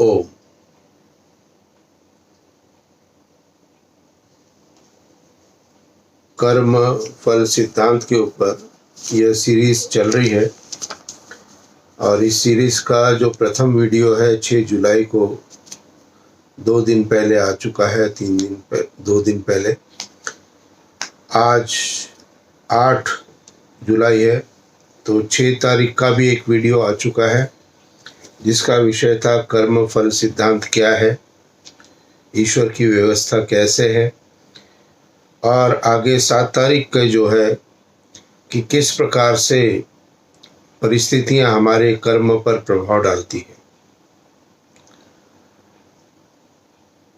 ओम। कर्म फल सिद्धांत के ऊपर यह सीरीज चल रही है और इस सीरीज का जो प्रथम वीडियो है 6 जुलाई को 2 दिन पहले आ चुका है। 2 दिन पहले, आज 8 जुलाई है तो 6 तारीख का भी एक वीडियो आ चुका है जिसका विषय था कर्म फल सिद्धांत क्या है, ईश्वर की व्यवस्था कैसे है, और आगे 7 तारीख का जो है कि किस प्रकार से परिस्थितियां हमारे कर्म पर प्रभाव डालती है।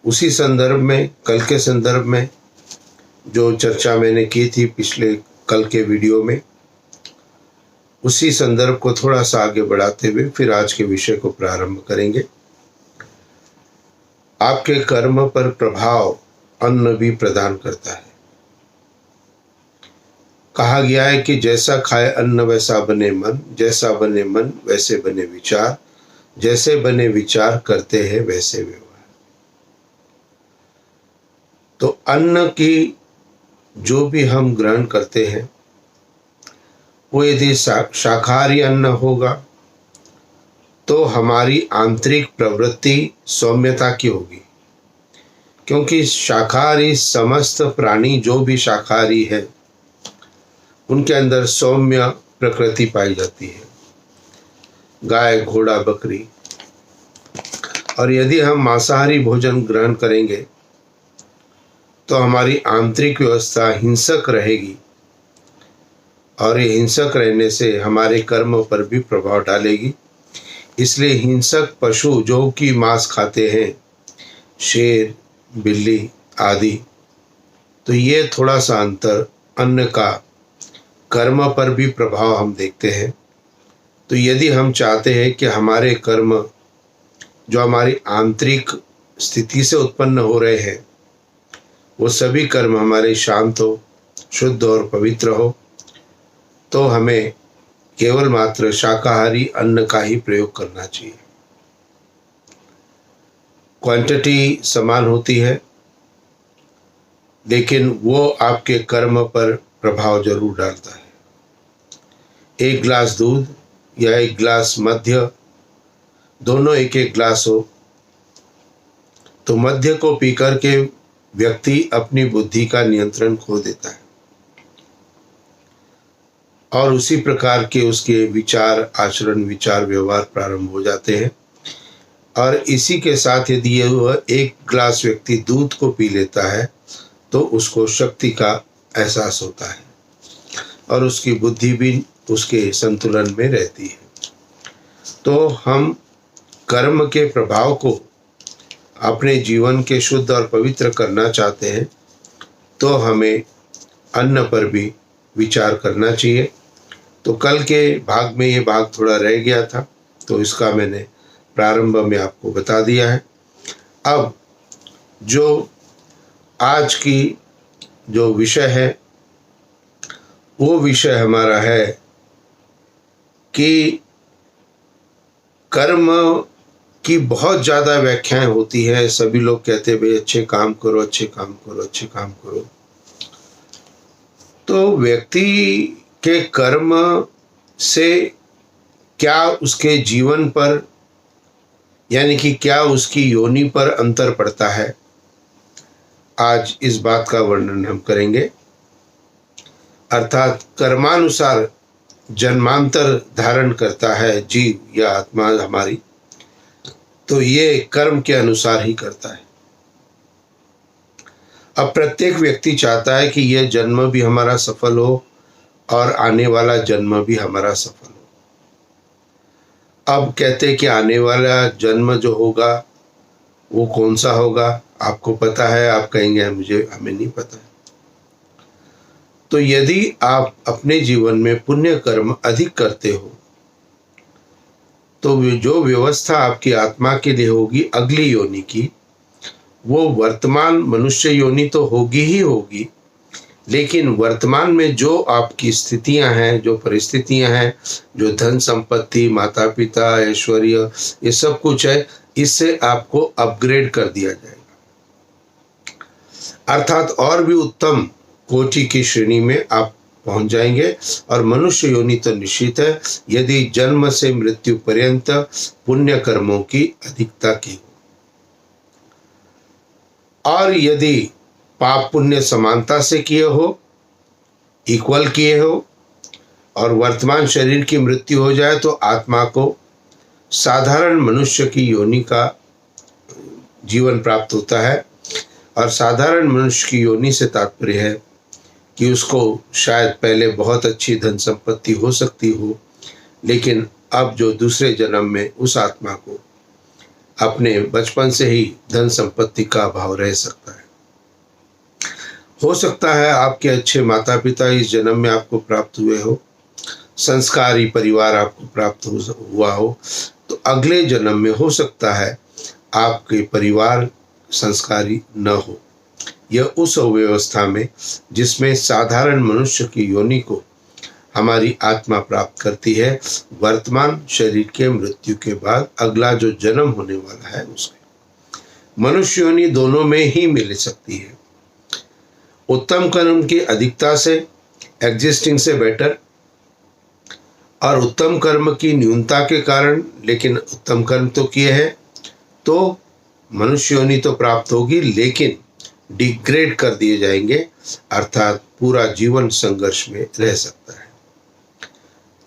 उसी संदर्भ में, कल के संदर्भ में जो चर्चा मैंने की थी पिछले कल के वीडियो में, उसी संदर्भ को थोड़ा सा आगे बढ़ाते हुए फिर आज के विषय को प्रारंभ करेंगे। आपके कर्म पर प्रभाव अन्न भी प्रदान करता है। कहा गया है कि जैसा खाए अन्न वैसा बने मन, जैसा बने मन वैसे बने विचार, जैसे बने विचार करते हैं वैसे व्यवहार। तो अन्न की जो भी हम ग्रहण करते हैं वो यदि शाकाहारी अन्न होगा तो हमारी आंतरिक प्रवृत्ति सौम्यता की होगी, क्योंकि शाकाहारी समस्त प्राणी जो भी शाकाहारी है उनके अंदर सौम्य प्रकृति पाई जाती है, गाय घोड़ा बकरी। और यदि हम मांसाहारी भोजन ग्रहण करेंगे तो हमारी आंतरिक व्यवस्था हिंसक रहेगी और ये हिंसक रहने से हमारे कर्म पर भी प्रभाव डालेगी। इसलिए हिंसक पशु जो कि मांस खाते हैं, शेर बिल्ली आदि, तो ये थोड़ा सा अंतर अन्न का कर्म पर भी प्रभाव हम देखते हैं। तो यदि हम चाहते हैं कि हमारे कर्म जो हमारी आंतरिक स्थिति से उत्पन्न हो रहे हैं वो सभी कर्म हमारे शांत हो, शुद्ध और पवित्र हो, तो हमें केवल मात्र शाकाहारी अन्न का ही प्रयोग करना चाहिए। क्वांटिटी समान होती है लेकिन वो आपके कर्म पर प्रभाव जरूर डालता है। 1 गिलास दूध या 1 गिलास मध्य, दोनों 1-1 गिलास हो तो मध्य को पीकर के व्यक्ति अपनी बुद्धि का नियंत्रण खो देता है और उसी प्रकार के उसके विचार आचरण, विचार व्यवहार प्रारंभ हो जाते हैं। और इसी के साथ यदि वह 1 गिलास व्यक्ति दूध को पी लेता है तो उसको शक्ति का एहसास होता है और उसकी बुद्धि भी उसके संतुलन में रहती है। तो हम कर्म के प्रभाव को अपने जीवन के शुद्ध और पवित्र करना चाहते हैं तो हमें अन्न पर भी विचार करना चाहिए। तो कल के भाग में ये भाग थोड़ा रह गया था तो इसका मैंने प्रारंभ में आपको बता दिया है। अब जो आज की जो विषय है वो विषय हमारा है कि कर्म की बहुत ज़्यादा व्याख्याएं होती है। सभी लोग कहते हैं भाई अच्छे काम करो, अच्छे काम करो, अच्छे काम करो। तो व्यक्ति के कर्म से क्या उसके जीवन पर, यानी कि क्या उसकी योनि पर अंतर पड़ता है, आज इस बात का वर्णन हम करेंगे। अर्थात कर्मानुसार जन्मांतर धारण करता है जीव या आत्मा हमारी, तो ये कर्म के अनुसार ही करता है। अब प्रत्येक व्यक्ति चाहता है कि यह जन्म भी हमारा सफल हो और आने वाला जन्म भी हमारा सफल हो। अब कहते हैं कि आने वाला जन्म जो होगा वो कौन सा होगा, आपको पता है? आप कहेंगे हमें नहीं पता है। तो यदि आप अपने जीवन में पुण्य कर्म अधिक करते हो तो जो व्यवस्था आपकी आत्मा के लिए होगी अगली योनि की, वो वर्तमान मनुष्य योनि तो होगी ही होगी, लेकिन वर्तमान में जो आपकी स्थितियां हैं, जो परिस्थितियां हैं, जो धन संपत्ति, माता पिता, ऐश्वर्य, ये सब कुछ है, इससे आपको अपग्रेड कर दिया जाएगा, अर्थात और भी उत्तम कोटि की श्रेणी में आप पहुंच जाएंगे। और मनुष्य योनि तो निश्चित है यदि जन्म से मृत्यु पर्यंत पुण्य कर्मों की अधिकता की हो, और यदि पाप पुण्य समानता से किए हो, इक्वल किए हो, और वर्तमान शरीर की मृत्यु हो जाए तो आत्मा को साधारण मनुष्य की योनि का जीवन प्राप्त होता है। और साधारण मनुष्य की योनि से तात्पर्य है कि उसको शायद पहले बहुत अच्छी धन संपत्ति हो सकती हो, लेकिन अब जो दूसरे जन्म में उस आत्मा को अपने बचपन से ही धन संपत्ति का अभाव रह सकता है। हो सकता है आपके अच्छे माता पिता इस जन्म में आपको प्राप्त हुए हो, संस्कारी परिवार आपको प्राप्त हुआ हो, तो अगले जन्म में हो सकता है आपके परिवार संस्कारी न हो। यह उस अव्यवस्था में जिसमें साधारण मनुष्य की योनि को हमारी आत्मा प्राप्त करती है, वर्तमान शरीर के मृत्यु के बाद अगला जो जन्म होने वाला है उसमें मनुष्य योनि दोनों में ही मिल सकती है। उत्तम कर्म की अधिकता से एग्जिस्टिंग से बेटर, और उत्तम कर्म की न्यूनता के कारण, लेकिन उत्तम कर्म तो किए हैं तो मनुष्य योनि तो प्राप्त होगी, लेकिन डिग्रेड कर दिए जाएंगे, अर्थात पूरा जीवन संघर्ष में रह सकता है।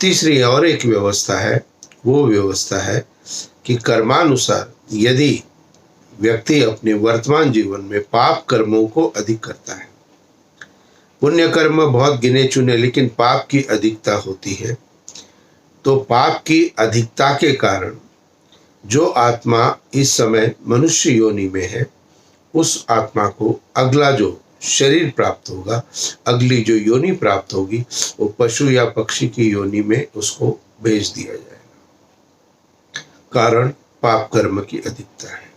तीसरी और एक व्यवस्था है, वो व्यवस्था है कि कर्मानुसार यदि व्यक्ति अपने वर्तमान जीवन में पाप कर्मों को अधिक करता है, पुण्य कर्म बहुत गिने चुने लेकिन पाप की अधिकता होती है, तो पाप की अधिकता के कारण जो आत्मा इस समय मनुष्य योनि में है, उस आत्मा को अगला जो शरीर प्राप्त होगा, अगली जो योनि प्राप्त होगी, वो पशु या पक्षी की योनि में उसको भेज दिया जाएगा, कारण पाप कर्म की अधिकता है।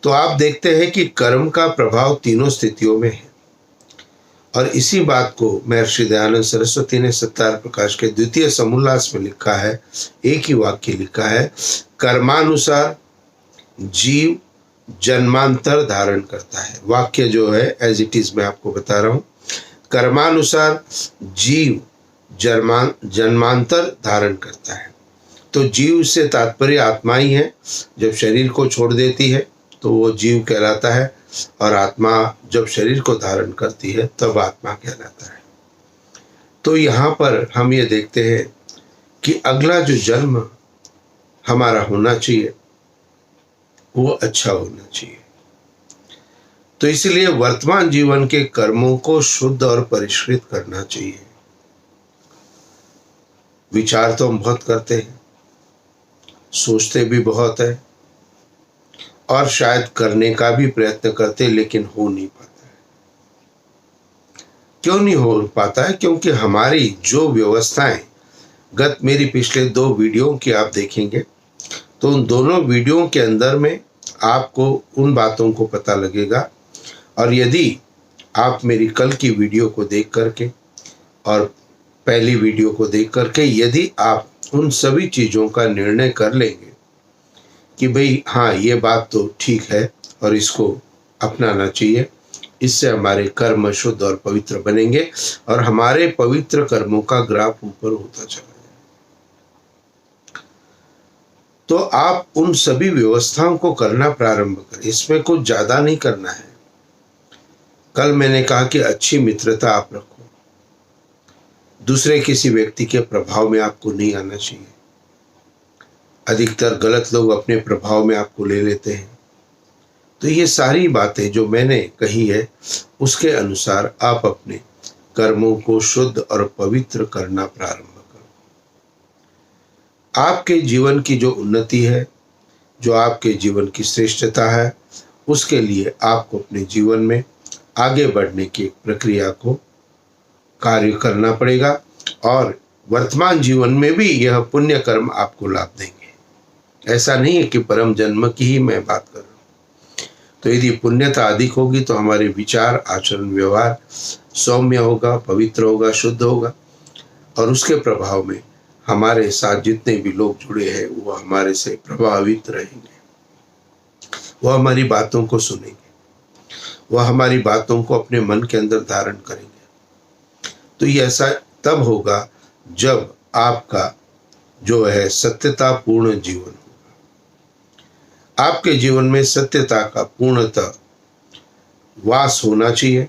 तो आप देखते हैं कि कर्म का प्रभाव तीनों स्थितियों में है, और इसी बात को महर्षि दयानंद सरस्वती ने सत्यार प्रकाश के द्वितीय समोल्लास में लिखा है। एक ही वाक्य लिखा है, कर्मानुसार जीव जन्मांतर धारण करता है। वाक्य जो है एज इट इज मैं आपको बता रहा हूं, कर्मानुसार जीव जन्मांतर धारण करता है। तो जीव से तात्पर्य आत्मा ही है। जब शरीर को छोड़ देती है तो वो जीव कहलाता है, और आत्मा जब शरीर को धारण करती है तब आत्मा कहलाता है। तो यहाँ पर हम ये देखते हैं कि अगला जो जन्म हमारा होना चाहिए वो अच्छा होना चाहिए। तो इसलिए वर्तमान जीवन के कर्मों को शुद्ध और परिष्कृत करना चाहिए। विचार तो हम बहुत करते हैं, सोचते भी बहुत है, और शायद करने का भी प्रयत्न करते, लेकिन हो नहीं पाता है। क्यों नहीं हो पाता है? क्योंकि हमारी जो व्यवस्थाएं, मेरी पिछले 2 वीडियो की आप देखेंगे तो उन दोनों वीडियो के अंदर में आपको उन बातों को पता लगेगा। और यदि आप मेरी कल की वीडियो को देख करके और पहली वीडियो को देख करके यदि आप उन सभी चीज़ों का निर्णय कर लेंगे कि भाई हाँ, ये बात तो ठीक है और इसको अपनाना चाहिए, इससे हमारे कर्म शुद्ध और पवित्र बनेंगे और हमारे पवित्र कर्मों का ग्राफ ऊपर होता चला जाए। तो आप उन सभी व्यवस्थाओं को करना प्रारंभ करें। इसमें कुछ ज़्यादा नहीं करना है। कल मैंने कहा कि अच्छी मित्रता आप रखो, दूसरे किसी व्यक्ति के प्रभाव में आपको नहीं आना चाहिए। अधिकतर गलत लोग अपने प्रभाव में आपको ले लेते हैं। तो ये सारी बातें जो मैंने कही है उसके अनुसार आप अपने कर्मों को शुद्ध और पवित्र करना प्रारंभ करो। आपके जीवन की जो उन्नति है, जो आपके जीवन की श्रेष्ठता है, उसके लिए आपको अपने जीवन में आगे बढ़ने की एक प्रक्रिया को कार्य करना पड़ेगा, और वर्तमान जीवन में भी यह पुण्य कर्म आपको लाभ देंगे। ऐसा नहीं है कि परम जन्म की ही मैं बात कर रहा हूँ। तो यदि पुण्यता अधिक होगी तो हमारे विचार, आचरण, व्यवहार सौम्य होगा, पवित्र होगा, शुद्ध होगा, और उसके प्रभाव में हमारे साथ जितने भी लोग जुड़े हैं वो हमारे से प्रभावित रहेंगे। वो हमारी बातों को सुनेंगे, वह हमारी बातों को अपने मन के अंदर धारण करेंगे। तो ये ऐसा तब होगा जब आपका जो है सत्यता पूर्ण जीवन होगा। आपके जीवन में सत्यता का पूर्णतः वास होना चाहिए।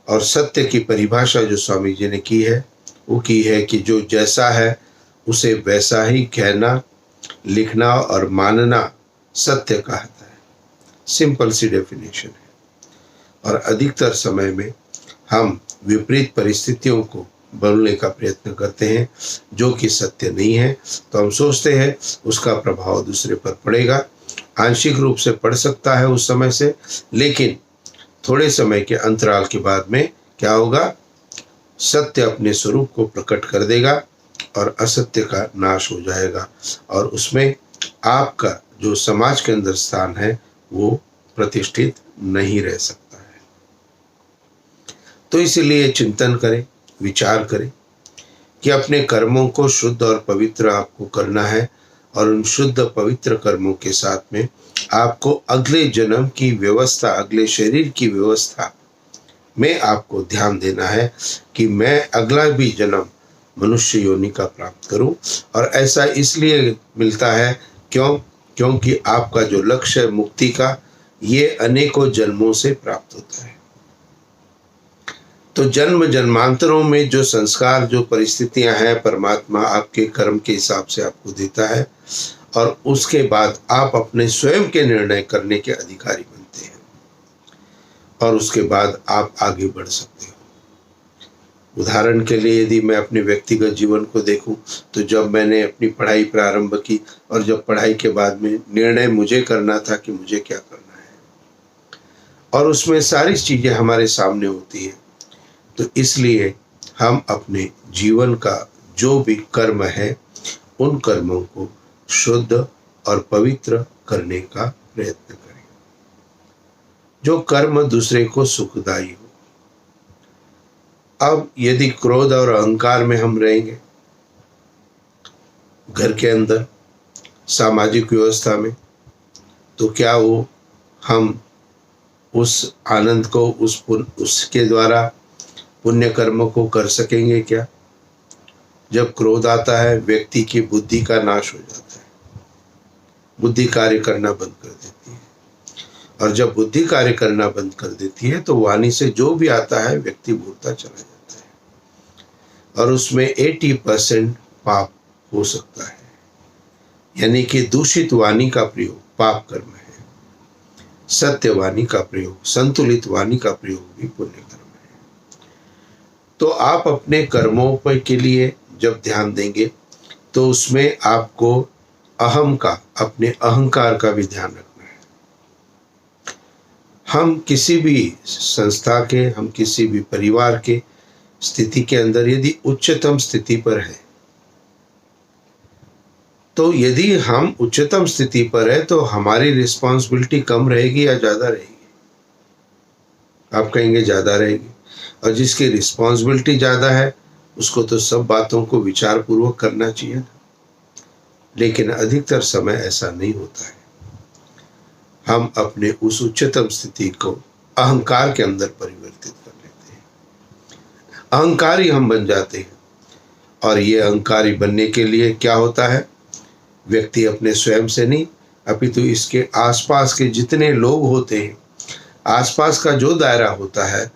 और सत्य की परिभाषा जो स्वामी जी ने की है वो की है कि जो जैसा है उसे वैसा ही कहना, लिखना और मानना सत्य कहता है। सिंपल सी डेफिनेशन है। और अधिकतर समय में हम विपरीत परिस्थितियों को बोलने का प्रयत्न करते हैं जो कि सत्य नहीं है। तो हम सोचते हैं उसका प्रभाव दूसरे पर पड़ेगा। आंशिक रूप से पड़ सकता है उस समय से, लेकिन थोड़े समय के अंतराल के बाद में क्या होगा, सत्य अपने स्वरूप को प्रकट कर देगा और असत्य का नाश हो जाएगा। और उसमें आपका जो समाज के अंदर स्थान है वो प्रतिष्ठित नहीं रह सकता है। तो इसलिए चिंतन करें, विचार करें कि अपने कर्मों को शुद्ध और पवित्र आपको करना है। और उन शुद्ध पवित्र कर्मों के साथ में आपको अगले जन्म की व्यवस्था, अगले शरीर की व्यवस्था में आपको ध्यान देना है कि मैं अगला भी जन्म मनुष्य योनि का प्राप्त करूं। और ऐसा इसलिए मिलता है क्योंकि आपका जो लक्ष्य है मुक्ति का, ये अनेकों जन्मों से प्राप्त होता है। तो जन्म जन्मांतरों में जो संस्कार, जो परिस्थितियां हैं, परमात्मा आपके कर्म के हिसाब से आपको देता है। और उसके बाद आप अपने स्वयं के निर्णय करने के अधिकारी बनते हैं और उसके बाद आप आगे बढ़ सकते हो। उदाहरण के लिए यदि मैं अपने व्यक्तिगत जीवन को देखूं तो जब मैंने अपनी पढ़ाई प्रारंभ की और जब पढ़ाई के बाद में निर्णय मुझे करना था कि मुझे क्या करना है, और उसमें सारी चीज़ें हमारे सामने होती हैं, तो इसलिए हम अपने जीवन का जो भी कर्म है उन कर्मों को शुद्ध और पवित्र करने का प्रयत्न करें, जो कर्म दूसरे को सुखदायी हो। अब यदि क्रोध और अहंकार में हम रहेंगे घर के अंदर, सामाजिक व्यवस्था में, तो क्या वो हम उस आनंद को उसके द्वारा पुण्य कर्म को कर सकेंगे क्या? जब क्रोध आता है व्यक्ति की बुद्धि का नाश हो जाता है, बुद्धि कार्य करना बंद कर देती है। और जब बुद्धि कार्य करना बंद कर देती है तो वाणी से जो भी आता है व्यक्ति भूलता चला जाता है और उसमें 80% पाप हो सकता है। यानी कि दूषित वाणी का प्रयोग पाप कर्म है, सत्य वाणी का प्रयोग, संतुलित वाणी का प्रयोग भी पुण्य कर्म है। तो आप अपने कर्मों पर के लिए जब ध्यान देंगे तो उसमें आपको अहम का, अपने अहंकार का भी ध्यान रखना है। हम किसी भी संस्था के, हम किसी भी परिवार के स्थिति के अंदर यदि उच्चतम स्थिति पर है, तो यदि हम उच्चतम स्थिति पर है तो हमारी रिस्पॉन्सिबिलिटी कम रहेगी या ज़्यादा रहेगी? आप कहेंगे ज़्यादा रहेगी। और जिसकी रिस्पॉन्सिबिलिटी ज़्यादा है उसको तो सब बातों को विचार पूर्वक करना चाहिए ना। लेकिन अधिकतर समय ऐसा नहीं होता है। हम अपने उस उच्चतम स्थिति को अहंकार के अंदर परिवर्तित कर लेते हैं, अहंकारी हम बन जाते हैं। और ये अहंकारी बनने के लिए क्या होता है, व्यक्ति अपने स्वयं से नहीं अपितु इसके आसपास के जितने लोग होते हैं, आसपास का जो दायरा होता है,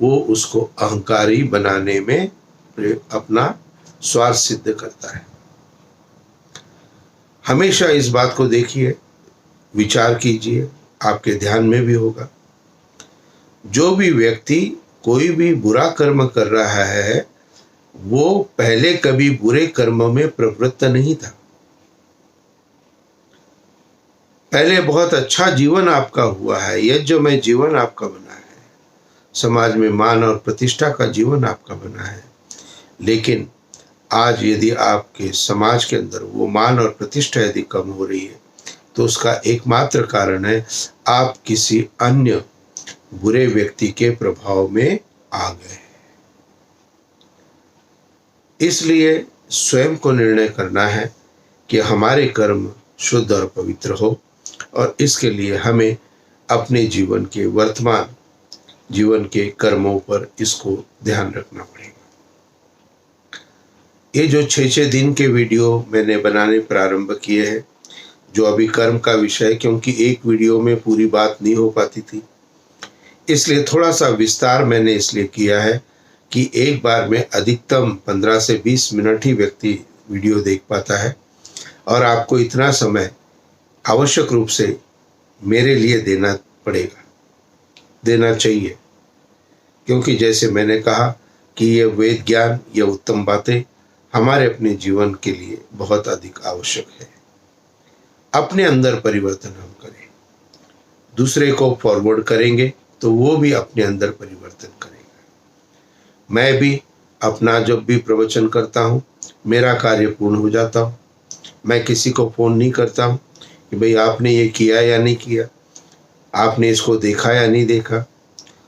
वो उसको अहंकारी बनाने में अपना स्वार्थ सिद्ध करता है। हमेशा इस बात को देखिए, विचार कीजिए, आपके ध्यान में भी होगा। जो भी व्यक्ति कोई भी बुरा कर्म कर रहा है वो पहले कभी बुरे कर्म में प्रवृत्त नहीं था। पहले बहुत अच्छा जीवन आपका हुआ है, यज्ञमय जीवन आपका बना है, समाज में मान और प्रतिष्ठा का जीवन आपका बना है। लेकिन आज यदि आपके समाज के अंदर वो मान और प्रतिष्ठा यदि कम हो रही है तो उसका एकमात्र कारण है आप किसी अन्य बुरे व्यक्ति के प्रभाव में आ गए। इसलिए स्वयं को निर्णय करना है कि हमारे कर्म शुद्ध और पवित्र हो और इसके लिए हमें अपने जीवन के वर्तमान जीवन के कर्मों पर इसको ध्यान रखना पड़ेगा। ये जो 6-6 दिन के वीडियो मैंने बनाने प्रारंभ किए हैं, जो अभी कर्म का विषय, क्योंकि एक वीडियो में पूरी बात नहीं हो पाती थी, इसलिए थोड़ा सा विस्तार मैंने इसलिए किया है कि एक बार में अधिकतम 15 से 20 मिनट ही व्यक्ति वीडियो देख पाता है, और आपको इतना समय आवश्यक रूप से मेरे लिए देना पड़ेगा, देना चाहिए, क्योंकि जैसे मैंने कहा कि ये वेद ज्ञान, ये उत्तम बातें हमारे अपने जीवन के लिए बहुत अधिक आवश्यक है। अपने अंदर परिवर्तन हम करें, दूसरे को फॉरवर्ड करेंगे तो वो भी अपने अंदर परिवर्तन करेगा। मैं भी अपना जब भी प्रवचन करता हूँ, मेरा कार्य पूर्ण हो जाता हूँ। मैं किसी को फ़ोन नहीं करता हूँ कि भाई आपने ये किया या नहीं किया, आपने इसको देखा या नहीं देखा।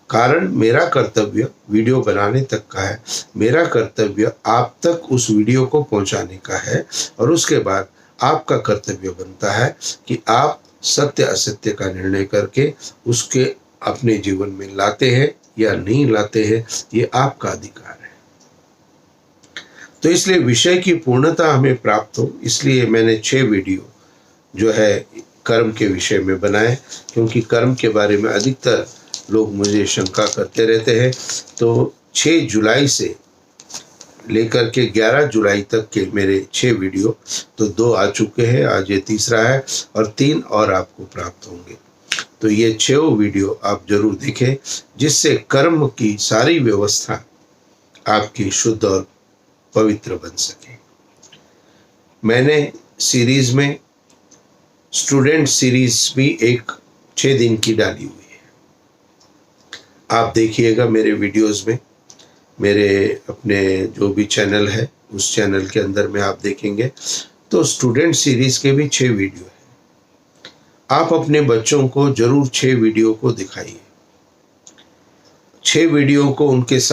कारण मेरा कर्तव्य वीडियो बनाने तक का है, मेरा कर्तव्य आप तक उस वीडियो को पहुंचाने का है, और उसके बाद आपका कर्तव्य बनता है कि आप सत्य असत्य का निर्णय करके उसके अपने जीवन में लाते हैं या नहीं लाते हैं, ये आपका अधिकार है। तो इसलिए विषय की पूर्णता हमें प्राप्त हो, इसलिए मैंने 6 वीडियो जो है कर्म के विषय में बनाए, क्योंकि कर्म के बारे में अधिकतर लोग मुझे शंका करते रहते हैं। तो 6 जुलाई से लेकर के 11 जुलाई तक के मेरे 6 वीडियो, तो 2 आ चुके हैं, आज ये तीसरा है, और 3 और आपको प्राप्त होंगे। तो ये 6 वीडियो आप जरूर देखें, जिससे कर्म की सारी व्यवस्था आपकी शुद्ध और पवित्र बन सके। मैंने सीरीज में स्टूडेंट सीरीज भी एक 6 दिन की डाली हुई है, आप देखिएगा मेरे वीडियोस में, मेरे अपने जो भी चैनल है उस चैनल के अंदर में आप देखेंगे तो स्टूडेंट सीरीज के भी 6 वीडियो है। आप अपने बच्चों को जरूर 6 वीडियो को दिखाइए, 6 वीडियो को उनके साथ